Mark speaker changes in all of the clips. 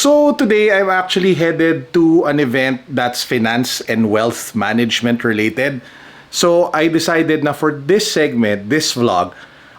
Speaker 1: So today I'm actually headed to an event that's finance and wealth management related. So I decided na for this segment, this vlog,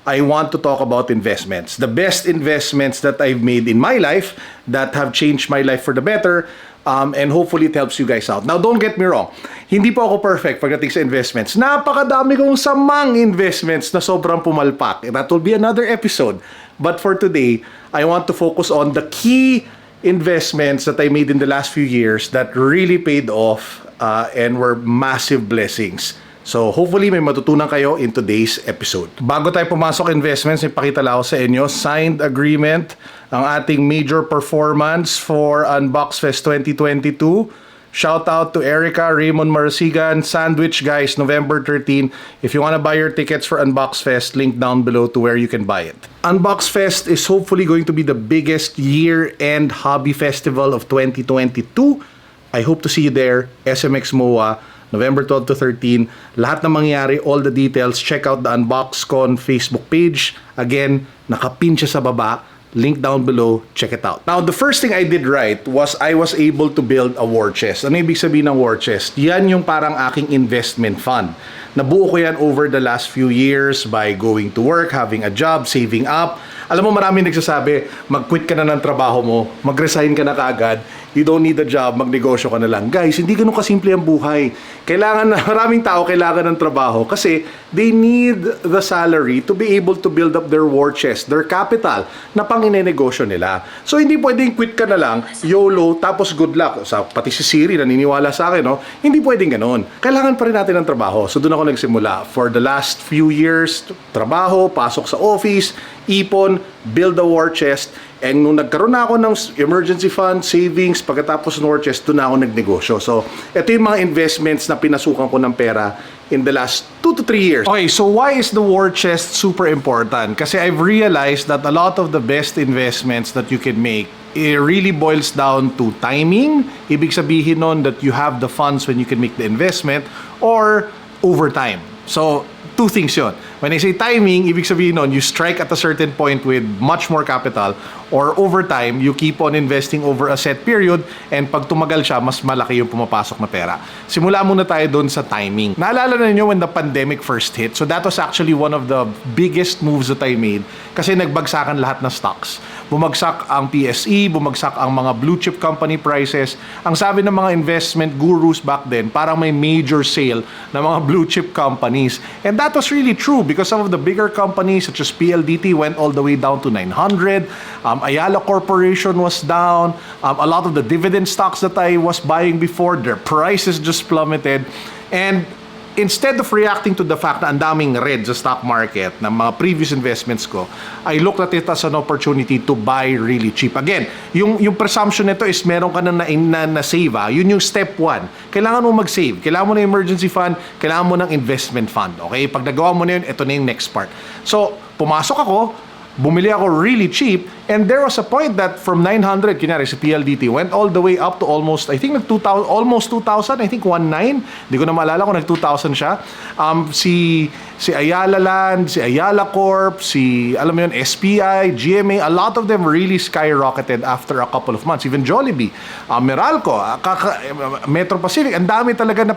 Speaker 1: I want to talk about investments. The best investments that I've made in my life that have changed my life for the better. And hopefully it helps you guys out. Now, don't get me wrong. Hindi po ako perfect pagdating sa investments. Napakadami kong samang investments na sobrang pumalpak. That will be another episode. But for today, I want to focus on the key investments that I made in the last few years that really paid off and were massive blessings. So hopefully may matutunan kayo in today's episode. Bago tayo pumasok investments, ipakita lang ako sa inyo, signed agreement ang ating major performance for Unboxfest 2022. Shout out to Erica, Raymond Marasigan, Sandwich guys, November 13. If you want to buy your tickets for Unboxfest, link down below to where you can buy it. Unboxfest is hopefully going to be the biggest year-end hobby festival of 2022. I hope to see you there, SMX MOA, November 12 to 13. Lahat na mangyayari, all the details, check out the Unboxcon Facebook page. Again, nakapin siya sa baba. Link down below, check it out. Now, the first thing I did right was I was able to build a war chest. Ano ibig sabihin ng war chest? Yan yung parang aking investment fund. Nabuo ko yan over the last few years by going to work, having a job, saving up. Alam mo, marami nagsasabi, mag-quit ka na ng trabaho mo, mag-resign ka na kaagad, you don't need a job, magnegosyo ka na lang. Guys, hindi ganun kasimple ang buhay. Maraming tao kailangan ng trabaho kasi they need the salary to be able to build up their war chest, their capital, na pang inenegosyo nila. So, hindi pwedeng quit ka na lang, YOLO, tapos good luck. Pati si Siri, naniniwala sa akin, no? Hindi pwedeng ganun. Kailangan pa rin natin ng trabaho. So, doon ako nagsimula. For the last few years, trabaho, pasok sa office, ipon, build a war chest. And nung nagkaroon na ako ng emergency fund, savings, pagkatapos ng war chest, doon na ako nagnegosyo. So, ito yung mga investments na pinasukan ko ng pera in the last 2 to 3 years. Okay, so why is the war chest super important? Kasi I've realized that a lot of the best investments that you can make, it really boils down to timing. Ibig sabihin nun that you have the funds when you can make the investment, or over time. So, two things yun. When I say timing, ibig sabihin nun, you strike at a certain point with much more capital, or over time, you keep on investing over a set period, and pag tumagal siya, mas malaki yung pumapasok na pera. Simula muna tayo doon sa timing. Naalala na niyo when the pandemic first hit, so that was actually one of the biggest moves that I made kasi nagbagsakan lahat ng stocks. Bumagsak ang PSE, bumagsak ang mga blue chip company prices. Ang sabi ng mga investment gurus back then, parang may major sale ng mga blue chip companies. And that was really true because some of the bigger companies such as PLDT went all the way down to 900. Ayala Corporation was down. A lot of the dividend stocks that I was buying before, their prices just plummeted. And instead of reacting to the fact na ang daming red sa stock market ng mga previous investments ko, I looked at it as an opportunity to buy really cheap. Again, yung presumption nito is meron ka na save. Yun yung step 1. Kailangan mo mag-save. Kailangan mo ng emergency fund. Kailangan mo ng investment fund. Okay? Pag nagawa mo na yun, ito na yung next part. So, pumasok ako, bumili ako really cheap, and there was a point that from 900, kunyari si PLDT, went all the way up to almost, I think almost 2,000, I think 1.9, hindi ko na maalala kung nag-2,000 siya. Si Ayala Land, si Ayala Corp, alam mo yun, SPI, GMA, a lot of them really skyrocketed after a couple of months. Even Jollibee, Meralco, Metro Pacific, ang dami talaga na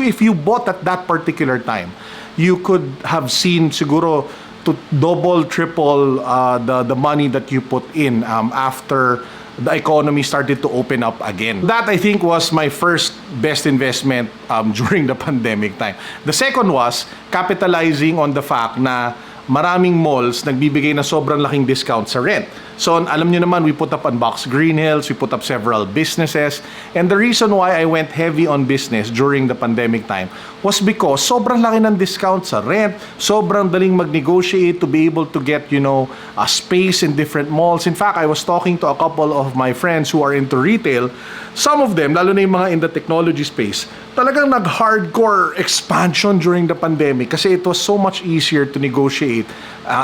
Speaker 1: if you bought at that particular time, you could have seen siguro to double, triple the money that you put in after the economy started to open up again. That, I think, was my first best investment during the pandemic time. The second was capitalizing on the fact na maraming malls nagbibigay na sobrang laking discount sa rent. So, alam nyo naman, we put up Unbox Green Hills, we put up several businesses. And the reason why I went heavy on business during the pandemic time was because sobrang laki ng discount sa rent, sobrang daling mag-negotiate to be able to get, a space in different malls. In fact, I was talking to a couple of my friends who are into retail. Some of them, lalo na yung mga in the technology space, talagang nag-hardcore expansion during the pandemic kasi it was so much easier to negotiate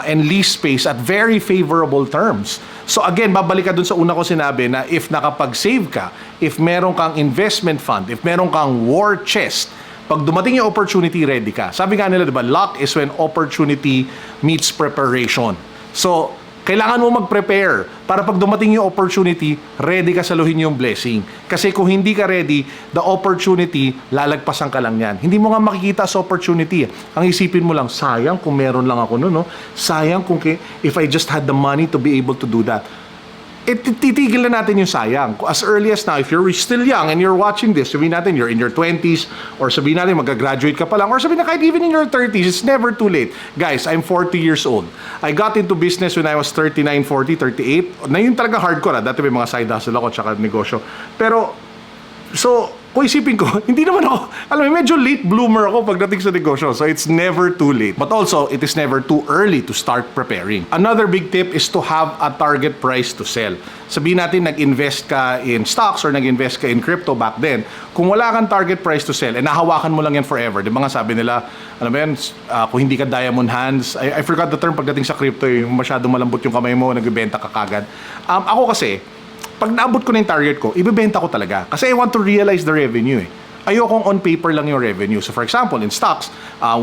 Speaker 1: and lease space at very favorable terms. So again, babalik ka dun sa una ko sinabi na if nakapag-save ka, if meron kang investment fund, if meron kang war chest, pag dumating yung opportunity, ready ka. Sabi nga nila, diba, luck is when opportunity meets preparation. So, Kailangan mo mag-prepare para pag dumating yung opportunity, ready ka saluhin yung blessing. Kasi kung hindi ka ready, the opportunity, lalagpasan ka lang yan. Hindi mo nga makikita sa opportunity. Ang isipin mo lang, sayang kung meron lang ako no? Sayang kung if I just had the money to be able to do that. Titigil na natin yung sayang. As early as now, if you're still young and you're watching this, sabihin natin you're in your 20s, or sabihin natin mag-graduate ka pa lang, or sabihin na kahit even in your 30s, it's never too late. Guys, I'm 40 years old. I got into business when I was 39, 40, 38. Na yun talaga hardcore. Dati may mga side hustle ako tsaka negosyo. Pero, kung isipin ko, hindi naman ako, alam mo, medyo late bloomer ako pagdating sa negosyo. So, it's never too late. But also, it is never too early to start preparing. Another big tip is to have a target price to sell. Sabihin natin, nag-invest ka in stocks or nag-invest ka in crypto back then. Kung wala kang target price to sell, nahawakan mo lang yan forever. Di ba nga sabi nila, alam mo yan, kung hindi ka diamond hands, I forgot the term pagdating sa crypto, yung masyadong malambot yung kamay mo, nagbebenta ka kagad. Ako kasi, pag naabot ko na yung target ko, ibebenta ko talaga. Kasi I want to realize the revenue Ayokong on paper lang yung revenue. So for example, in stocks,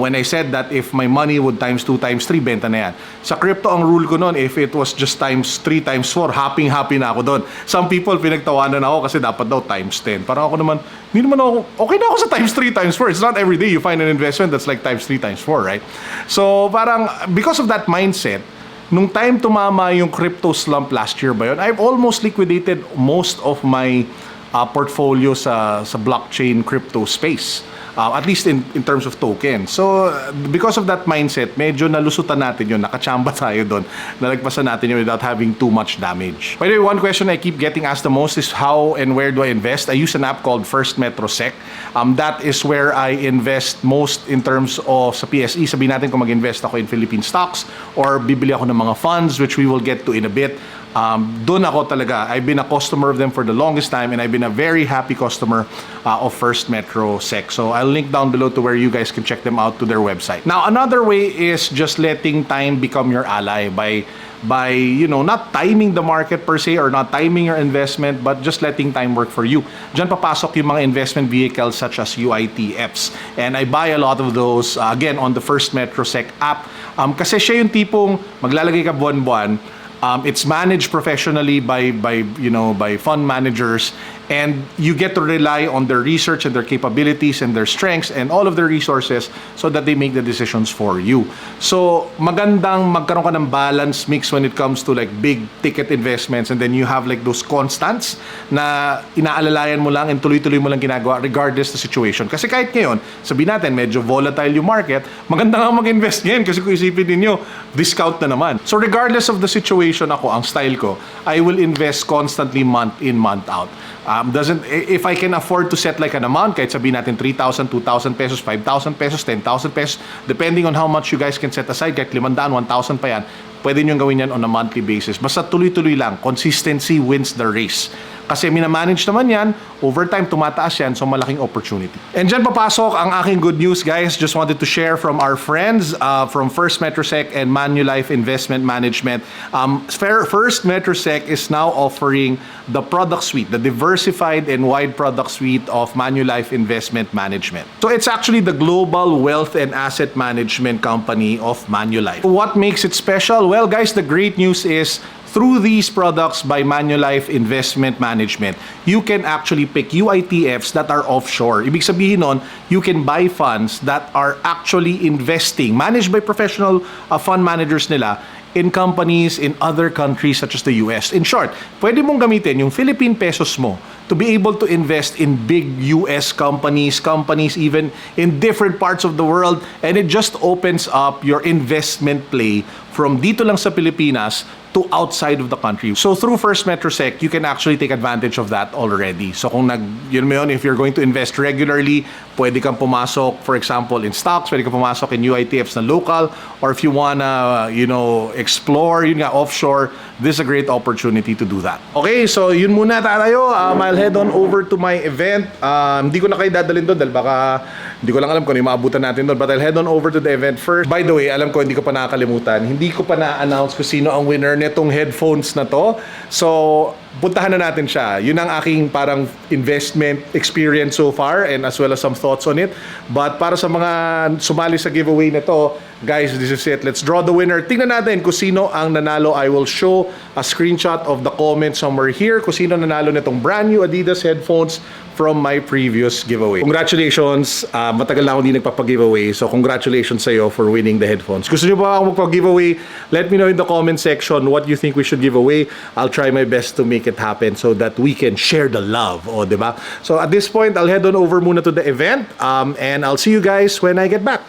Speaker 1: when I said that if my money would times 2, times 3, benta na yan. Sa crypto, ang rule ko noon, if it was just times 3, times 4, happy na ako doon. Some people, pinagtawanan ako kasi dapat daw times 10. Parang ako naman, hindi naman ako, okay na ako sa times 3, times 4. It's not every day you find an investment that's like times 3, times 4, right? So parang, because of that mindset, nung time tumama yung crypto slump last year ba yun, I've almost liquidated most of my portfolio sa blockchain crypto space. At least in terms of token. So, because of that mindset, medyo nalusutan natin yun. Nakachamba tayo doon. Nalagpasan natin yun without having too much damage. By the way, one question I keep getting asked the most is how and where do I invest? I use an app called First Metro Sec. That is where I invest most in terms of sa PSE. Sabihin natin kung mag-invest ako in Philippine stocks or bibili ako ng mga funds, which we will get to in a bit. Doon ako talaga. I've been a customer of them for the longest time and I've been a very happy customer of First Metro Sec. So I'll link down below to where you guys can check them out to their website. Now, another way is just letting time become your ally by not timing the market per se or not timing your investment, but just letting time work for you. Diyan papasok yung mga investment vehicles such as UITFs. And I buy a lot of those, again, on the First Metro Sec app. Kasi siya yung tipong maglalagay ka buwan-buwan. It's managed professionally by fund managers, and you get to rely on their research and their capabilities and their strengths and all of their resources so that they make the decisions for you. So magandang magkaroon ka ng balance mix when it comes to like big ticket investments, and then you have like those constants na inaalalayan mo lang and tuloy-tuloy mo lang ginagawa regardless the situation. Kasi kahit ngayon, sabihin natin medyo volatile yung market, maganda nga mag-invest ngayon kasi kung isipin ninyo, discount na naman. So regardless of the situation, ako, ang style ko, I will invest constantly month in, month out. If I can afford to set like an amount, kahit sabihin natin 3,000, 2,000 pesos, 5,000 pesos, 10,000 pesos, depending on how much you guys can set aside, kahit 500, 1,000 pa yan, pwede nyo gawin yan on a monthly basis. Basta tuloy-tuloy lang. Consistency wins the race. Kasi minamanage naman yan, over time tumataas yan, so malaking opportunity. And dyan papasok ang aking good news, guys. Just wanted to share from our friends from First Metrosec and Manulife Investment Management. First Metrosec is now offering the product suite, the diversified and wide product suite of Manulife Investment Management. So it's actually the global wealth and asset management company of Manulife. What makes it special? Well, guys, the great news is through these products by Manulife Investment Management, you can actually pick UITFs that are offshore. Ibig sabihin nun, you can buy funds that are actually investing, managed by professional fund managers nila, in companies in other countries such as the US. In short, pwede mong gamitin yung Philippine pesos mo to be able to invest in big US companies even in different parts of the world, and it just opens up your investment play from dito lang sa Pilipinas to outside of the country. So through First Metrosec, you can actually take advantage of that already. So kung if you're going to invest regularly, pwede kang pumasok, for example, in stocks, pwede kang pumasok in UITFs na local, or if you wanna, explore, offshore, this is a great opportunity to do that. Okay, so yun muna tayo. I'll head on over to my event. Hindi ko na kayo dadalhin doon dahil baka hindi ko lang alam kung ano yung maabutan natin doon, but I'll head on over to the event first. By the way, alam ko hindi ko pa nakakalimutan, hindi ko pa na-announce kung sino ang winner netong headphones na to. So, puntahan na natin siya. Yun ang aking parang investment experience so far and as well as some thoughts on it. But para sa mga sumali sa giveaway na to, guys, this is it. Let's draw the winner. Tingnan natin kung sino ang nanalo. I will show a screenshot of the comment somewhere here kung sino nanalo nitong brand new Adidas headphones from my previous giveaway. Congratulations. Matagal na ako hindi nagpapag-giveaway. So congratulations sa iyo for winning the headphones. Gusto niyo ba ako magpag-giveaway? Let me know in the comment section what you think we should give away. I'll try my best to make it happen so that we can share the love. O, diba? So at this point, I'll head on over muna to the event and I'll see you guys when I get back.